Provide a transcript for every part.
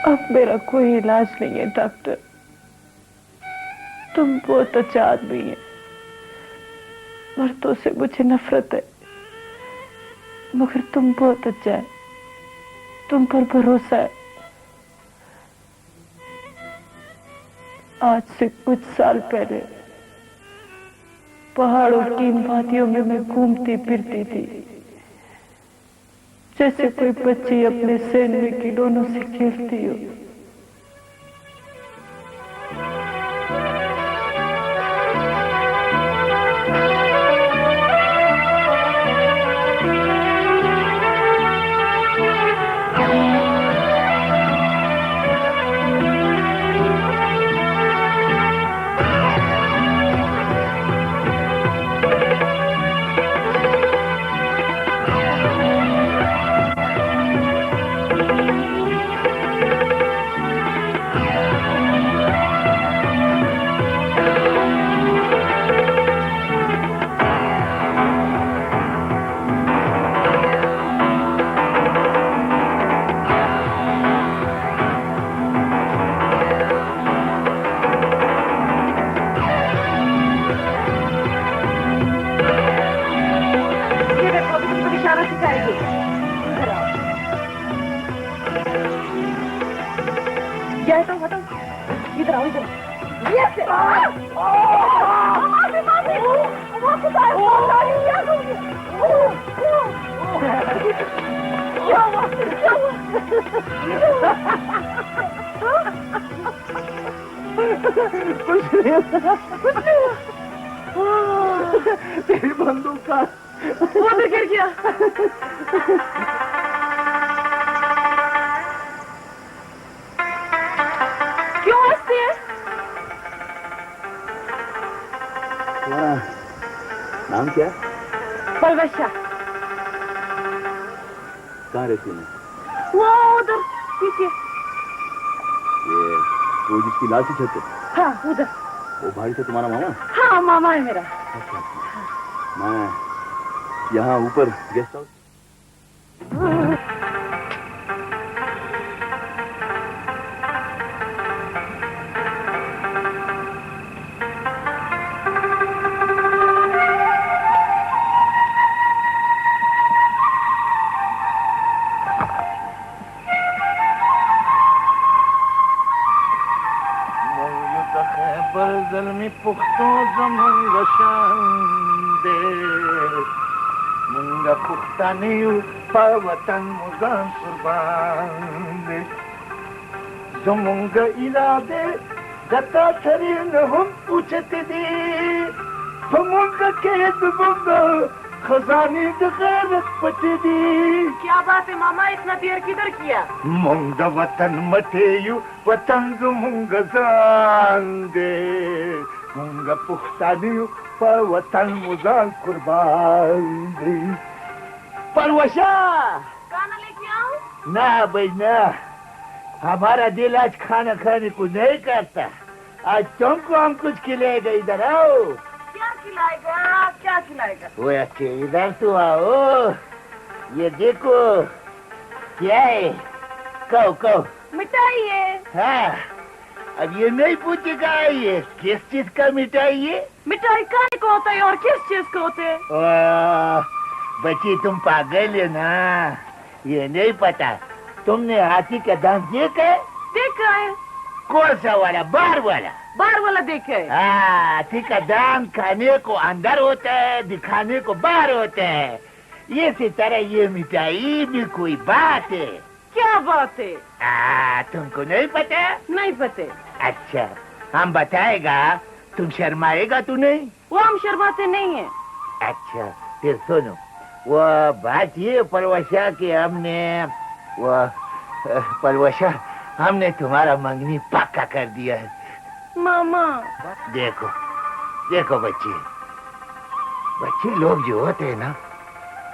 अब मेरा कोई इलाज नहीं है डॉक्टर। तुम बहुत अच्छा आदमी है, मर्दों से मुझे नफरत है, मगर तुम बहुत अच्छा है, तुम पर भरोसा है। आज से कुछ साल पहले पहाड़ों की इन वादियों में मैं घूमती फिरती थी, जैसे कोई बच्ची अपने सेन में खिलौनों से खेलती हो। तेरी बंदूक का वो अंदर गिर गया। क्यों हंसती है? तुम्हारा नाम क्या? पलवशा। कहाँ रहती है? वो उधर पीछे। ये वो जिसकी लाल सी छत है? हाँ उधर। वो भाई से तुम्हारा मामा? हाँ मामा है मेरा। अच्छा। मैं यहाँ ऊपर गेस्ट हाउस। पुख्तो जमंग शांदे मुंगा पुख्तानियु पावतन मुगान कुर्बान दे जमुंगा इरादे गता शरीर न हम पूछते दी फमुंगा के दुबंगा खजानी दगैरत पटी दी। क्या बात है मामा, इतना देर किधर किया? मुंगा वतन मटेयु वतन जुमुंगा जांदे मुंगा पुख्तानियु पर वतन मुजान कुर्बान दे। परवशा खाना लेके आऊं? ना भाई ना, हमारा दिल आज खाना खाने को नहीं करता। आज तुमको हम कुछ खिलाएगा, इधर आओ। क्या खिलाएगा? क्या खिलाएगा? वो अच्छे इधर तो आओ, ये देखो क्या है, कहो कहो। मिठाई है। हाँ, अब ये नहीं पूछेगा ये किस चीज का मिठाई है? मिठाई खाने को होता है और किस चीज को होते है? बच्ची तुम पागल है ना, ये नहीं पता। तुमने हाथी का दांत देखा है? देखा है। कौन सा वाला? बाहर वाला? बाहर वाला देखा है। हाथी का दांत खाने को अंदर होता है, दिखाने को बाहर होता है। ये इसी तरह ये मिठाई भी कोई बात है। क्या बात है? तुमको नहीं पता? नहीं पता। अच्छा, हम बताएगा, तुम शर्माएगा तो नहीं? वो हम शर्माते नहीं है। अच्छा, फिर सुनो, वो बात ये परवशा कि परवशा हमने तुम्हारा मंगनी पक्का कर दिया है। मामा देखो देखो बच्चे, बच्चे लोग जो होते हैं ना,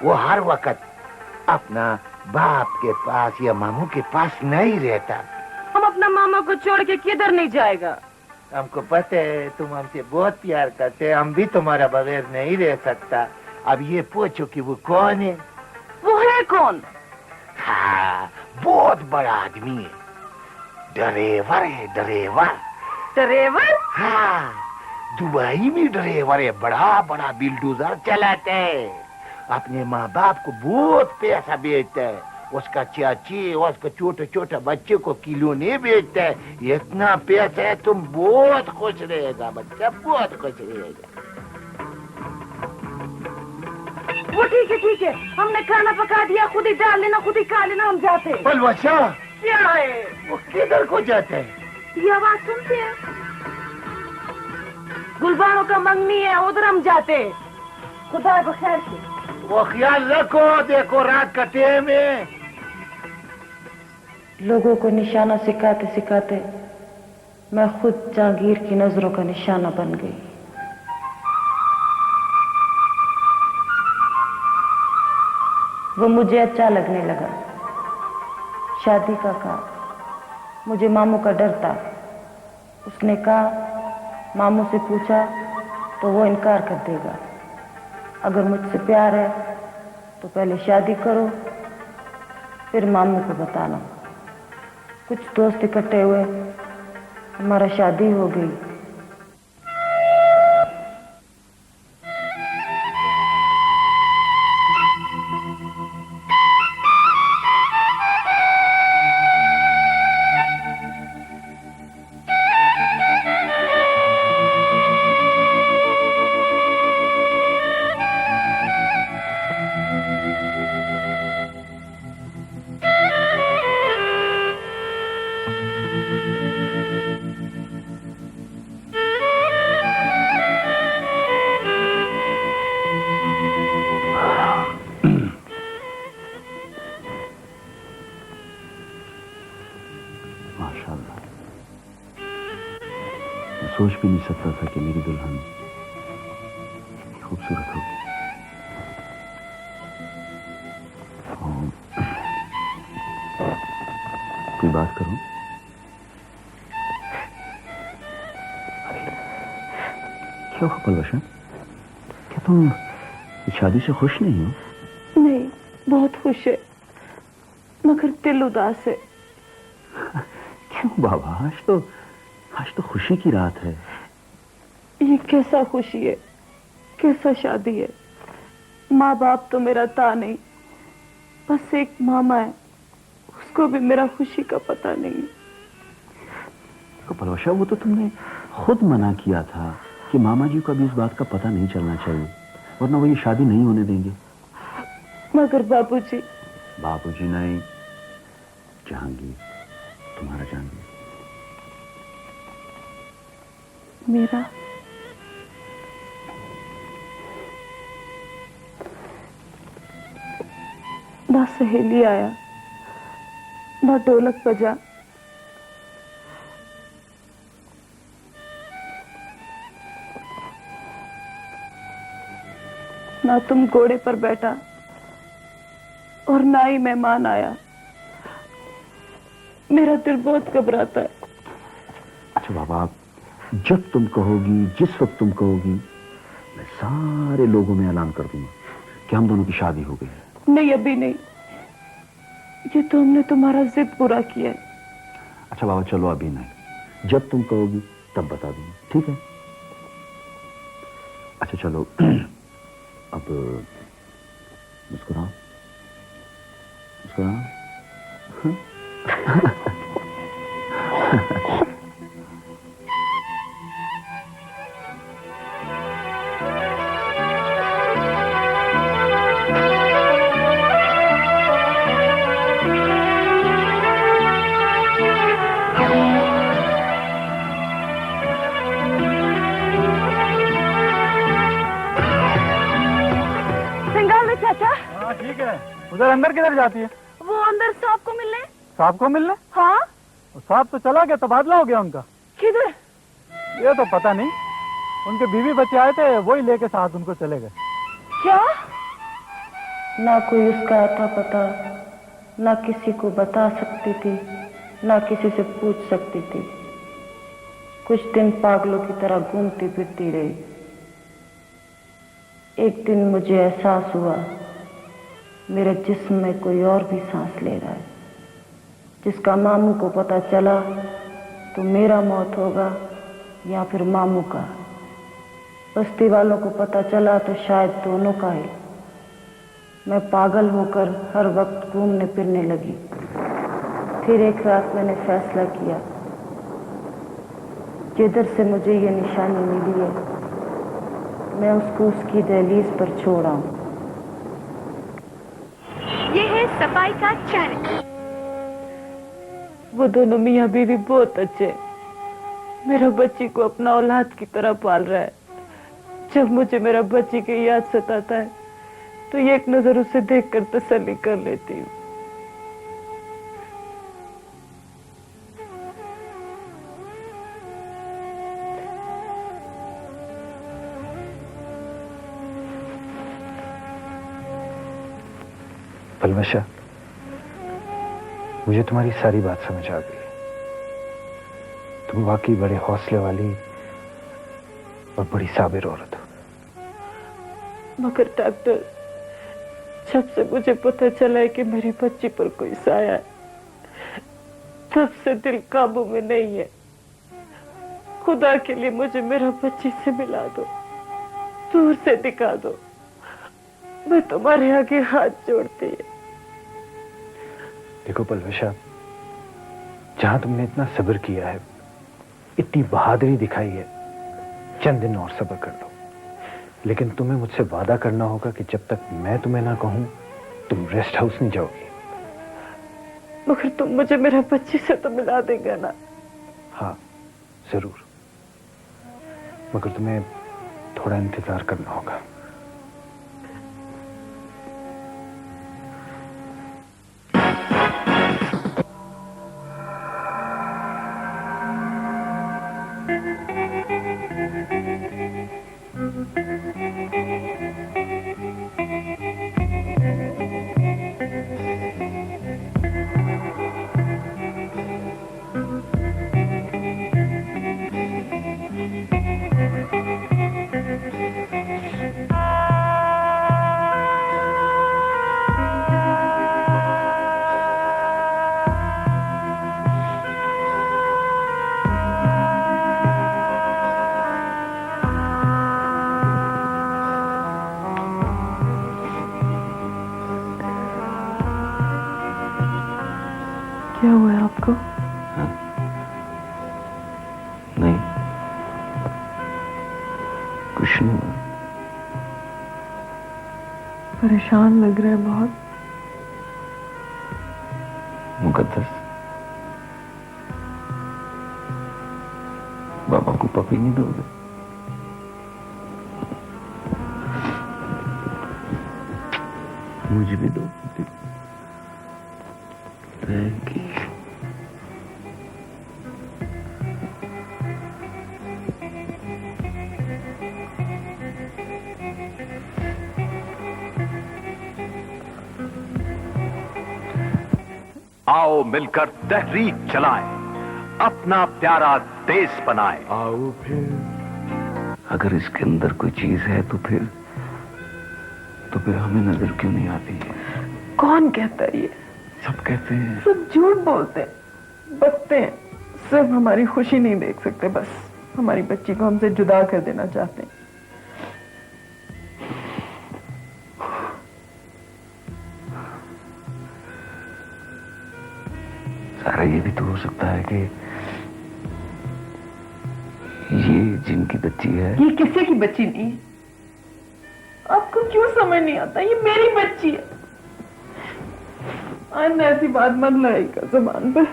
वो हर वक्त अपना बाप के पास या मामू के पास नहीं रहता। हम अपना मामा को छोड़ के किधर नहीं जाएगा। हमको पता है तुम हमसे बहुत प्यार करते, हम भी तुम्हारा बगैर नहीं रह सकता। अब ये पूछो कि वो कौन है? वो है कौन? हाँ, बहुत बड़ा आदमी है, ड्राइवर है, ड्राइवर। ड्राइवर? हाँ, दुबई में ड्राइवर है, बड़ा बड़ा बिल्डोजर चलाते है, अपने माँ बाप को बहुत पैसा बेचता है, उसका चाची उसका छोटे छोटे बच्चे को किलो नहीं बेचता है। इतना पैसा है, तुम बहुत खुश रहेगा बच्चा, बहुत खुश रहेगा। वो ठीक है, हमने खाना पका दिया, खुद ही डाल लेना, खुद ही खा लेना, हम जाते हैं। बलवाशा, क्या है? वो किधर को जाते हैं? ये आवाज सुनते हैं? गुलबानों का मंगनी है, उधर हम जाते हैं। खुदा बखैर से। वो ख्याल रखो, देखो रात का टाइम है। लोगों को निशाना सिखाते सिखाते मैं खुद जहांगीर की नजरों का निशाना बन गई। वो मुझे अच्छा लगने लगा। शादी का कहा, मुझे मामू का डर था। उसने कहा मामू से पूछा तो वो इनकार कर देगा। अगर मुझसे प्यार है तो पहले शादी करो, फिर मामू को बताना। कुछ दोस्त इकट्ठे हुए, हमारा शादी हो गई। माशाल्लाह, मैं सोच भी नहीं सकता था कि मेरी दुल्हन इतनी खूबसूरत होगी। कोई बात करूं? क्या हुआ पलवशा? क्या तुम इस शादी से खुश नहीं हो? नहीं, बहुत खुश है, मगर दिल उदास है। क्यों बाबा, आज तो खुशी की रात है। ये कैसा खुशी है, कैसा शादी है। माँ बाप तो मेरा था नहीं, बस एक मामा है, उसको भी मेरा खुशी का पता नहीं। तो पलवशा, वो तो तुमने खुद मना किया था कि मामा जी को अभी इस बात का पता नहीं चलना चाहिए, वरना वो ये शादी नहीं होने देंगे। मगर बाबूजी। बाबूजी नहीं, जहांगीर, तुम्हारा जहांगीर। मेरा? ना सहेली आया, ना ढोलक बजा, ना तुम घोड़े पर बैठा, और ना ही मेहमान आया। मेरा दिल बहुत घबराता है। अच्छा बाबा, जब तुम कहोगी, जिस वक्त तुम कहोगी, मैं सारे लोगों में ऐलान कर दूंगा कि हम दोनों की शादी हो गई है। नहीं, अभी नहीं, ये तो हमने तुम्हारा जिद पूरा किया है। अच्छा बाबा चलो, अभी नहीं, जब तुम कहोगी तब बता दूंगा, ठीक है? अच्छा चलो, अब मुस्कुराओ, मुस्कुराओ। ठीक है। उधर अंदर किधर जाती है? वो अंदर सांप को मिलने। सांप को मिलने? हाँ। सांप तो चला गया, तबादला हो गया उनका। किधर? ये तो पता नहीं, उनके बीवी बच्चे आए थे, वही लेके साथ उनको चले गए। क्या? ना कोई उसका आता पता, ना किसी को बता सकती थी, ना किसी से पूछ सकती थी। कुछ दिन पागलों की तरह घूमती फिरती रही। एक दिन मुझे एहसास हुआ मेरे जिस्म में कोई और भी सांस ले रहा है। जिसका मामू को पता चला तो मेरा मौत होगा या फिर मामू का। बस्ती वालों को पता चला तो शायद दोनों का ही। मैं पागल होकर हर वक्त घूमने फिरने लगी। फिर एक रात मैंने फैसला किया, जिधर से मुझे ये निशानी मिली है मैं उसको उसकी दहलीज पर छोड़ आऊं। ये है सफाई का चैलेंज। वो दोनों मियाँ बीवी बहुत अच्छे, मेरा बच्ची को अपना औलाद की तरह पाल रहा है। जब मुझे मेरा बच्ची की याद सताता है तो ये एक नजर उसे देखकर तसल्ली कर लेती हूँ। पलवशा, मुझे तुम्हारी सारी बात समझ आ गई। तुम वाकई बड़े हौसले वाली और बड़ी साबिर औरत हो। मगर डॉक्टर, जब से मुझे पता चला है कि मेरी बच्ची पर कोई साया है, तब से दिल काबू में नहीं है। खुदा के लिए मुझे मेरा बच्ची से मिला दो, दूर से दिखा दो। मैं तुम्हारे आगे हाथ जोड़ती है। देखो पलवशा, जहां तुमने इतना सब्र किया है, इतनी बहादुरी दिखाई है, चंद दिन और सब्र कर लो। लेकिन तुम्हें मुझसे वादा करना होगा कि जब तक मैं तुम्हें ना कहूं तुम रेस्ट हाउस नहीं जाओगी। मगर तुम मुझे मेरा बच्ची से तो मिला देगा ना? हाँ जरूर, मगर तुम्हें थोड़ा इंतजार करना होगा। क्या हुआ है आपको? नहीं, कुछ नहीं हुआ। परेशान लग रहे हैं बहुत। मुकद्दस, बाबा को पपी नहीं दोगे? मुझे भी दो। Thank you. आओ मिलकर तहरीक चलाएं, अपना प्यारा देश बनाएं। आओ फिर। अगर इसके अंदर कोई चीज है तो फिर हमें नजर क्यों नहीं आती है? कौन कहता है ये? सब कहते हैं। सब झूठ बोलते हैं, बकते हैं। सिर्फ हमारी खुशी नहीं देख सकते, बस हमारी बच्ची को हमसे जुदा कर देना चाहते हैं। सारा ये भी तो हो सकता है कि ये जिनकी बच्ची है। ये किसी की बच्ची नहीं है। आपको क्यों समझ नहीं आता? ये मेरी बच्ची है। आइंदा ऐसी बात मत लाएगा ज़बान पर।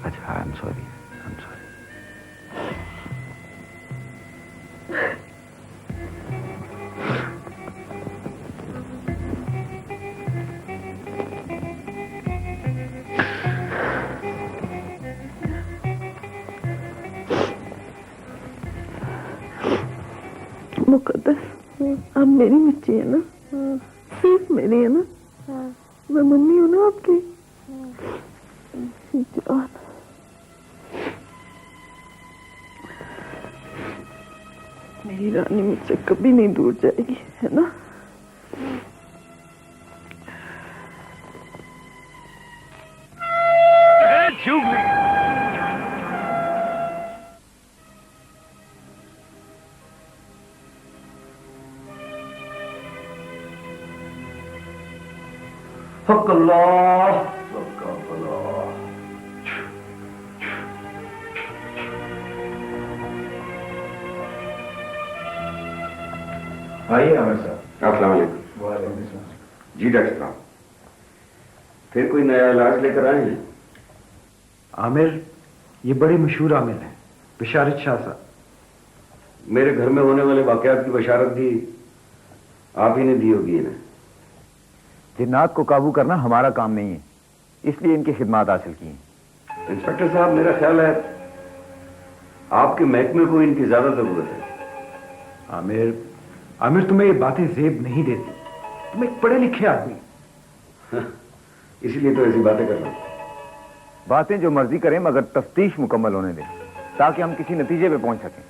अच्छा, आई एम सॉरी। मुकद्दस, आप मेरी बच्ची है ना? सिर्फ मेरी है ना? मैं मम्मी हूँ ना आपकी? जान, मेरी रानी मुझसे कभी नहीं दूर जाएगी, है ना? हक अल्लाह सबका भला। आइए आमिर साहब। अस्सलाम वालेकुम। जी डॉक्टर साहब, फिर कोई नया इलाज लेकर आए हैं? आमिर, ये बड़े मशहूर आमिर हैं, बिशारत शाह साहब। मेरे घर में होने वाले वाकयात की बशारत भी आप ही ने दी होगी इन्हें। जिन्नात को काबू करना हमारा काम नहीं है, इसलिए इनकी खिदमत हासिल की है। इंस्पेक्टर साहब, मेरा ख्याल है आपके महकमे को इनकी ज्यादा जरूरत है। आमिर तुम्हें ये बातें जेब नहीं देती। तुम एक पढ़े लिखे आदमी। इसलिए तो ऐसी बातें कर रहा हूं। बातें जो मर्जी करें, मगर तफ्तीश मुकम्मल होने दें ताकि हम किसी नतीजे पे पहुंच सकें।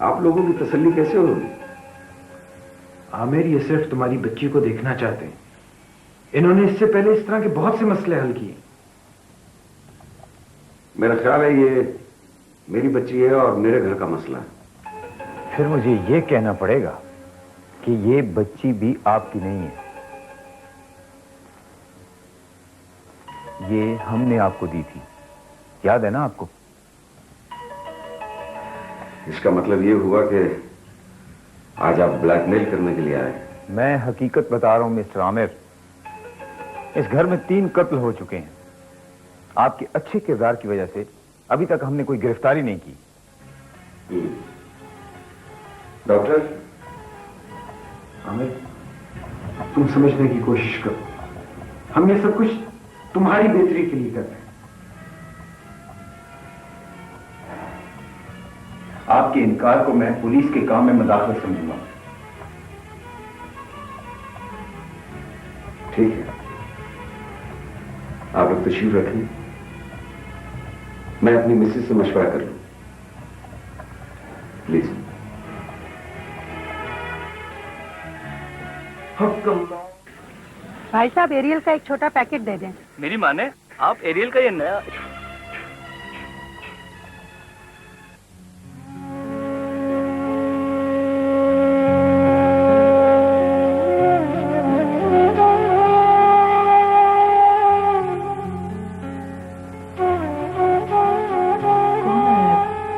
आप लोगों की तसल्ली कैसे होगी? आमिर, ये सिर्फ तुम्हारी बच्ची को देखना चाहते हैं। इन्होंने इससे पहले इस तरह के बहुत से मसले हल किए। मेरा ख्याल है ये मेरी बच्ची है और मेरे घर का मसला है। फिर मुझे यह कहना पड़ेगा कि ये बच्ची भी आपकी नहीं है, ये हमने आपको दी थी। याद है ना आपको? इसका मतलब ये हुआ कि आज आप ब्लैकमेल करने के लिए आए? मैं हकीकत बता रहा हूं मिस्टर आमिर, इस घर में 3 कत्ल हो चुके हैं। आपके अच्छे किरदार की वजह से अभी तक हमने कोई गिरफ्तारी नहीं की। डॉक्टर, आमिर, तुम समझने की कोशिश करो। हम ये सब कुछ तुम्हारी बेहतरी के लिए कर रहे हैं। आपके इनकार को मैं पुलिस के काम में मदाखलत समझूंगा। ठीक है, आप लोग तशरीफ रखें, मैं अपनी मिसेज से मशवरा कर लूं। प्लीज। भाई साहब, एरियल का एक छोटा पैकेट दे दें। मेरी माने आप एरियल का ये नया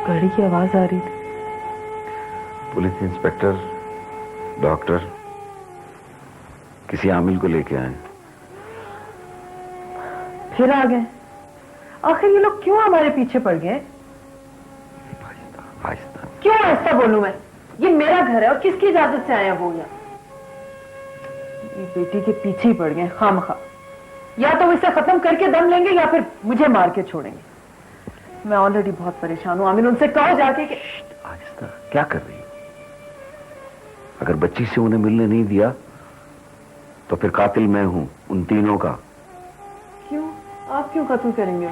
घड़ी की आवाज आ रही थी। पुलिस इंस्पेक्टर, डॉक्टर किसी आमिल को लेके आए। फिर आ गए। आखिर ये लोग क्यों हमारे पीछे पड़ गए? आहिस्ता। क्यों ऐसा बोलूं मैं? ये मेरा घर है और किसकी इजाजत से आया वो यहाँ? ये बेटी के पीछे ही पड़ गए खामखा। या तो इसे खत्म करके दम लेंगे या फिर मुझे मार के छोड़ेंगे। मैं ऑलरेडी बहुत परेशान हूं। आमिर, उनसे कहो जाके कि आहिस्ता। क्या कर रही हो? अगर बच्ची से उन्हें मिलने नहीं दिया तो फिर कातिल मैं हूं उन तीनों का। क्यों? आप क्यों खत्म करेंगे?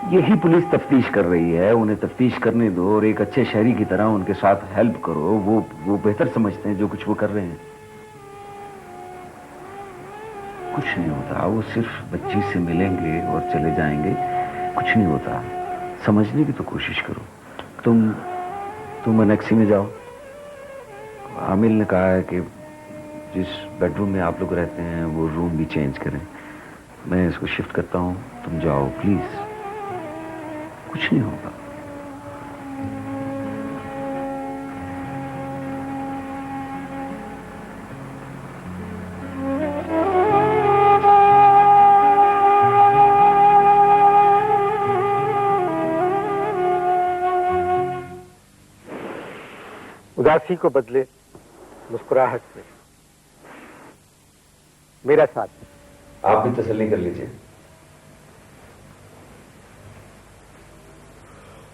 यही पुलिस तफ्तीश कर रही है, उन्हें तफ्तीश करने दो और एक अच्छे शहरी की तरह उनके साथ हेल्प करो। वो बेहतर समझते हैं जो कुछ वो कर रहे हैं। कुछ नहीं होता, वो सिर्फ बच्ची से मिलेंगे और चले जाएंगे। कुछ नहीं होता, समझने की तो कोशिश करो। तुम अनेक्सी में जाओ। आमिल ने कहा है कि जिस बेडरूम में आप लोग रहते हैं वो रूम भी चेंज करें। मैं इसको शिफ्ट करता हूं, तुम जाओ प्लीज। कुछ नहीं होगा। उदासी को बदले मुस्कुराहट से। मेरा साथ। आप भी तसल्ली कर लीजिए।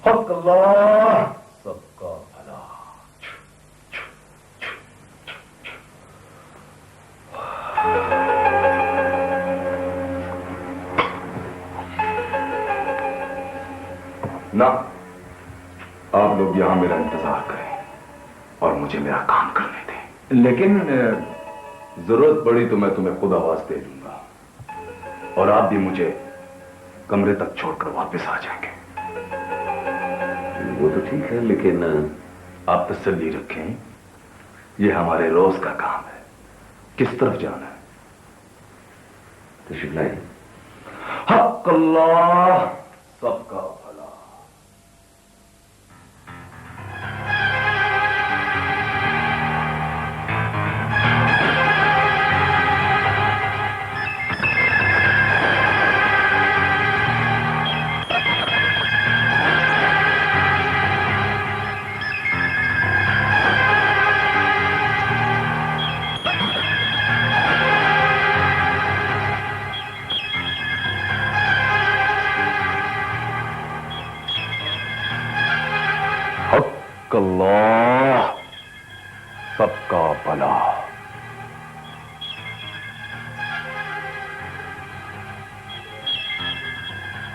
हक अल्लाह सबका भला। ना, आप लोग यहां मेरा इंतजार करें और मुझे मेरा काम करने दें। लेकिन जरूरत पड़ी तो मैं तुम्हें खुद आवाज दे दूंगा और आप भी मुझे कमरे तक छोड़कर वापस आ जाएंगे। वो तो ठीक है, लेकिन आप तसल्ली रखें, ये हमारे रोज का काम है। किस तरफ जाना है? तशरीफ लाइए। हक अल्लाह सबका भला। हक अल्लाह सबका भला।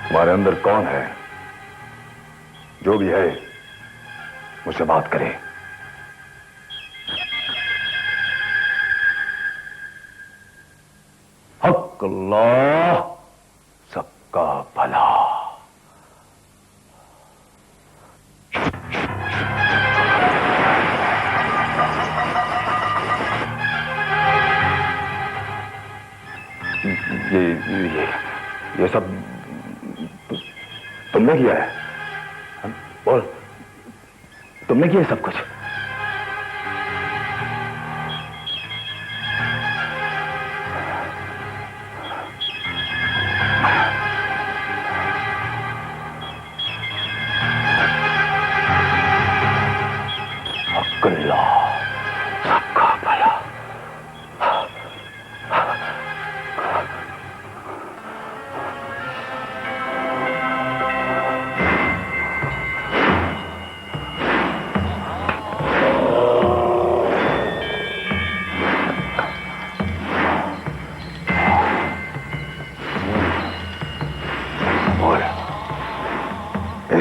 तुम्हारे अंदर कौन है? जो भी है मुझसे बात करे। हक अल्लाह सबका भला। ये सब तुमने किया है? बोल, तुमने किया सब कुछ? हक अल्लाह सबका भला।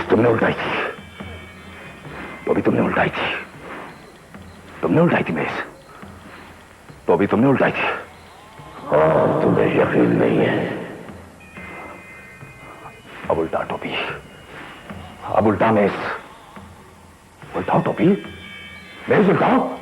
तुमने उल्टाई थी, तो भी तुमने उल्टाई थी। तुमने उल्टाई थी मेज, तो भी तुमने उल्टाई थी। और तुम्हें यकीन नहीं है? अब उल्टा टोपी, अब उल्टा मेज। उल्टाओ टोपी, मेज उल्टाओ।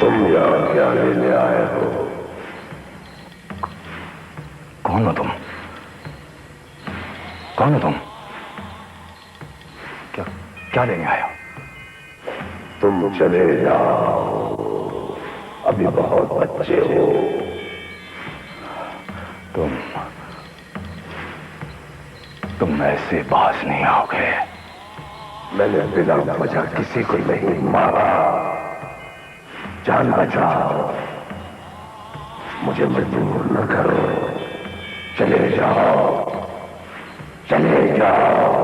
तुम यहाँ क्या लेने आए हो? कौन हो तुम? कौन हो तुम? क्या क्या लेने आए हो? तुम चले जाओ, अभी बहुत बच्चे हो। तुम ऐसे बाज नहीं आओगे। मैंने बिना वजह किसी को नहीं मारा। जान बचाओ, मुझे मजबूर न करो। चले जाओ, चले जाओ।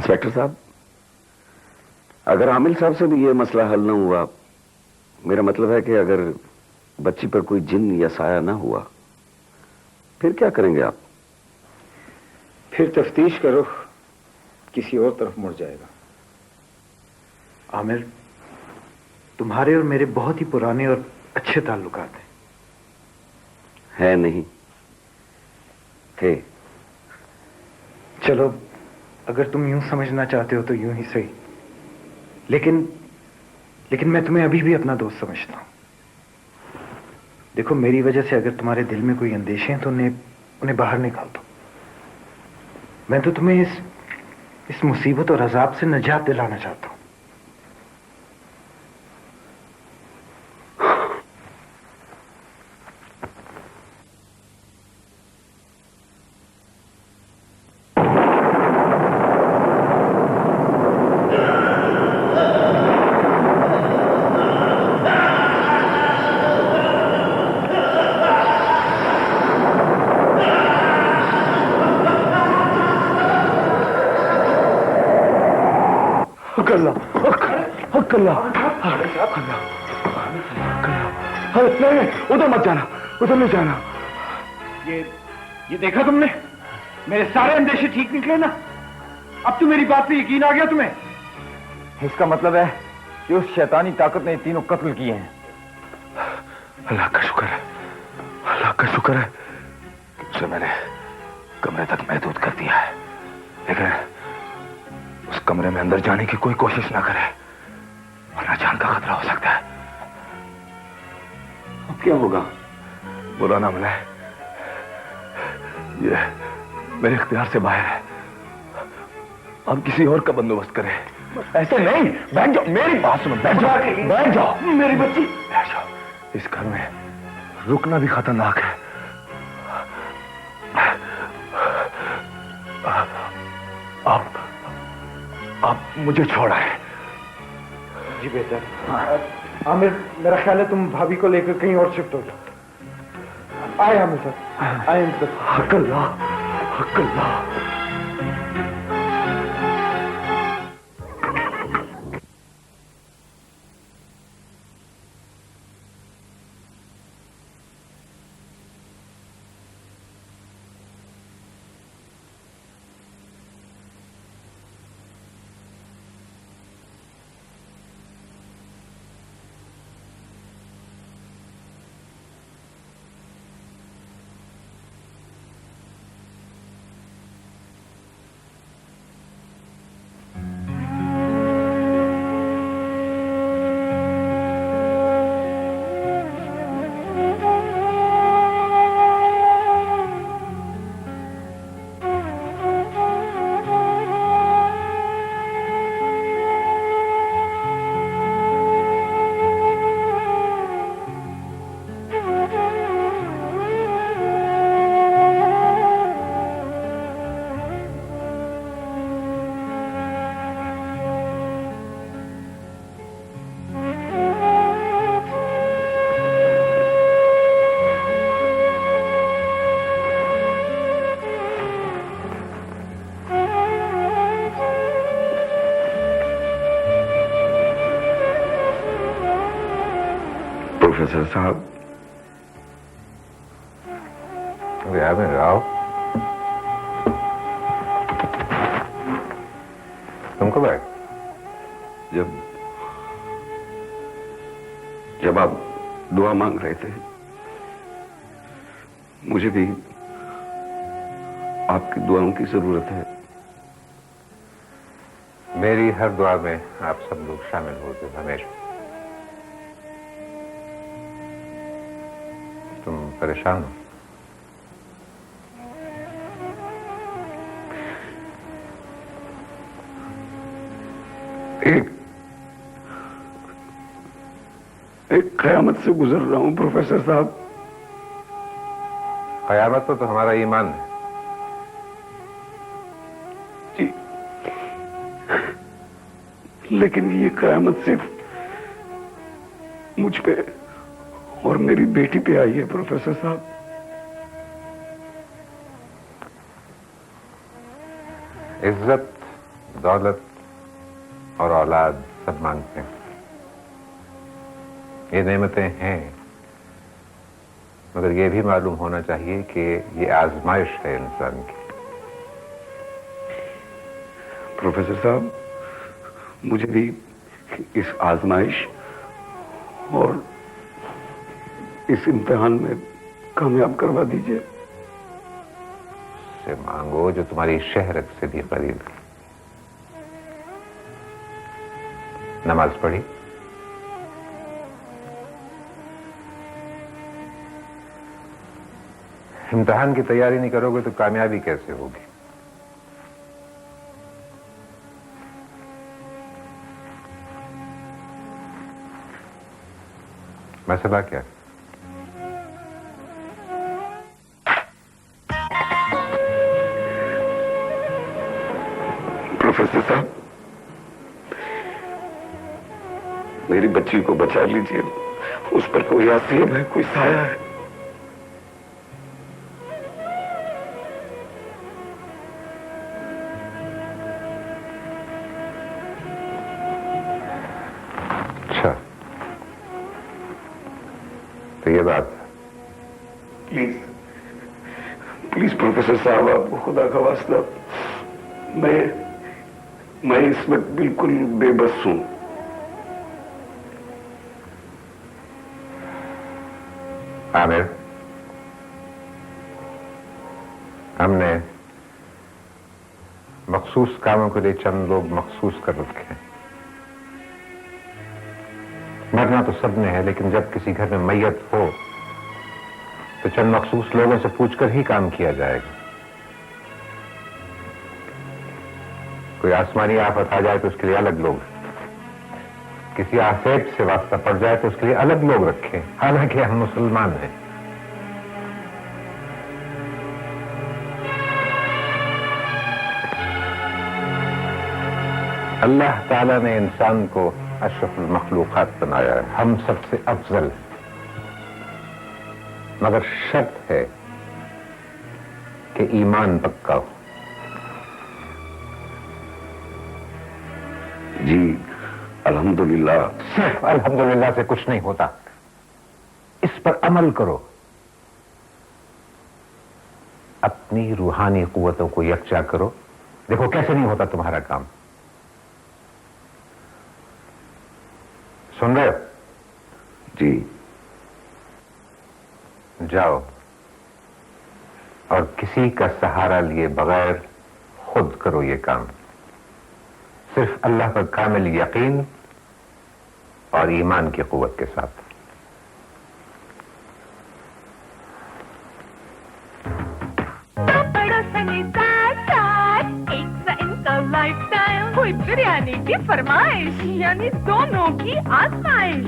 इंस्पेक्टर साहब, अगर आमिल साहब से भी ये मसला हल न हुआ, मेरा मतलब है कि अगर बच्ची पर कोई जिन या साया ना हुआ, फिर क्या करेंगे आप? फिर तफ्तीश का रुख किसी और तरफ मुड़ जाएगा। आमिर, तुम्हारे और मेरे बहुत ही पुराने और अच्छे ताल्लुकात हैं। है नहीं थे। चलो, अगर तुम यूं समझना चाहते हो तो यूं ही सही, लेकिन मैं तुम्हें अभी भी अपना दोस्त समझता हूं। देखो, मेरी वजह से अगर तुम्हारे दिल में कोई अंदेशे हैं तो उन्हें बाहर निकाल दो। मैं तो तुम्हें इस मुसीबत और अजाब से निजात दिलाना चाहता हूं। नहीं, उधर मत जाना, उधर नहीं जाना। ये देखा तुमने? मेरे सारे अंदेशे ठीक निकले ना? अब तो मेरी बात पे यकीन आ गया तुम्हें? इसका मतलब है कि उस शैतानी ताकत ने तीनों कत्ल किए हैं। अल्लाह का शुक्र है, अल्लाह का शुक्र है कि उसे मैंने कमरे तक महदूद कर दिया है, लेकिन उस कमरे में अंदर जाने की कोई कोशिश ना करे, वरना जान का खतरा हो सकता है। अब क्या होगा? बुरा ना मिले, ये मेरे इख्तियार से बाहर है। अब किसी और का बंदोबस्त करें। ऐसे नहीं, बैठ जाओ, मेरी बात सुनो, बैठ जाओ, बैठ जाओ, मेरी बच्ची, बैठ जाओ। इस घर में रुकना भी खतरनाक है। आप मुझे छोड़ाए। जी बेहतर। आमिर, मेरा ख्याल है तुम भाभी को लेकर कहीं और शिफ्ट हो जाओ। आए आमिर साहब, आए सर। हकल्ला, हकल्ला। प्रोफेसर साहब, राव, तुम कब आए? जब आप दुआ मांग रहे थे, मुझे भी आपकी दुआओं की जरूरत है। मेरी हर दुआ में आप सब लोग शामिल होते हमेशा। तुम परेशान हो? एक कयामत से गुजर रहा हूं प्रोफेसर साहब। कयामत तो हमारा ईमान है। जी, लेकिन ये कयामत सिर्फ मुझ पे और मेरी बेटी पे आई है प्रोफेसर साहब। इज्जत दौलत और औलाद सब मांगते हैं। ये नेमतें हैं, मगर ये भी मालूम होना चाहिए कि ये आजमाइश है इंसान की। प्रोफेसर साहब, मुझे भी इस आजमाइश और इस इम्तिहान में कामयाब करवा दीजिए। से मांगो जो तुम्हारी शहरत से भी करीब है। नमाज पढ़ी? इम्तिहान की तैयारी नहीं करोगे तो कामयाबी कैसे होगी? मसला क्या है? प्रोफेसर साहब, मेरी बच्ची को बचा लीजिए। उस पर कोई आसीम है, कोई साया है। अच्छा, तो ये बात है। प्लीज प्लीज प्रोफेसर साहब, आपको खुदा का वास्ता, मैं इस वक्त बिल्कुल बेबस हूं। आमिर, हमने मखसूस कामों के लिए चंद लोग मखसूस कर रखे हैं। मरना तो सबने है, लेकिन जब किसी घर में मैयत हो तो चंद मखसूस लोगों से पूछकर ही काम किया जाएगा। कोई आसमानी आफत आ जाए तो उसके लिए अलग लोग, किसी आफत से वास्ता पड़ जाए तो उसके लिए अलग लोग रखें, हालांकि हम मुसलमान हैं। अल्लाह ताला ने इंसान को अशरफुल मखलूकात बनाया है, हम सबसे अफजल, मगर शर्त है कि ईमान पक्का हो। जी अल्हम्दुलिल्लाह। सिर्फ अल्हम्दुलिल्लाह से कुछ नहीं होता, इस पर अमल करो। अपनी रूहानी कुव्वतों को यकजा करो। देखो कैसे नहीं होता तुम्हारा काम। सुन रहे हो? जी। जाओ और किसी का सहारा लिए बगैर खुद करो ये काम। सिर्फ अल्लाह पर कामिल यकीन और ईमान की कुव्वत के साथ। बिरयानी की फरमाइश यानी दोनों की आजमाइश।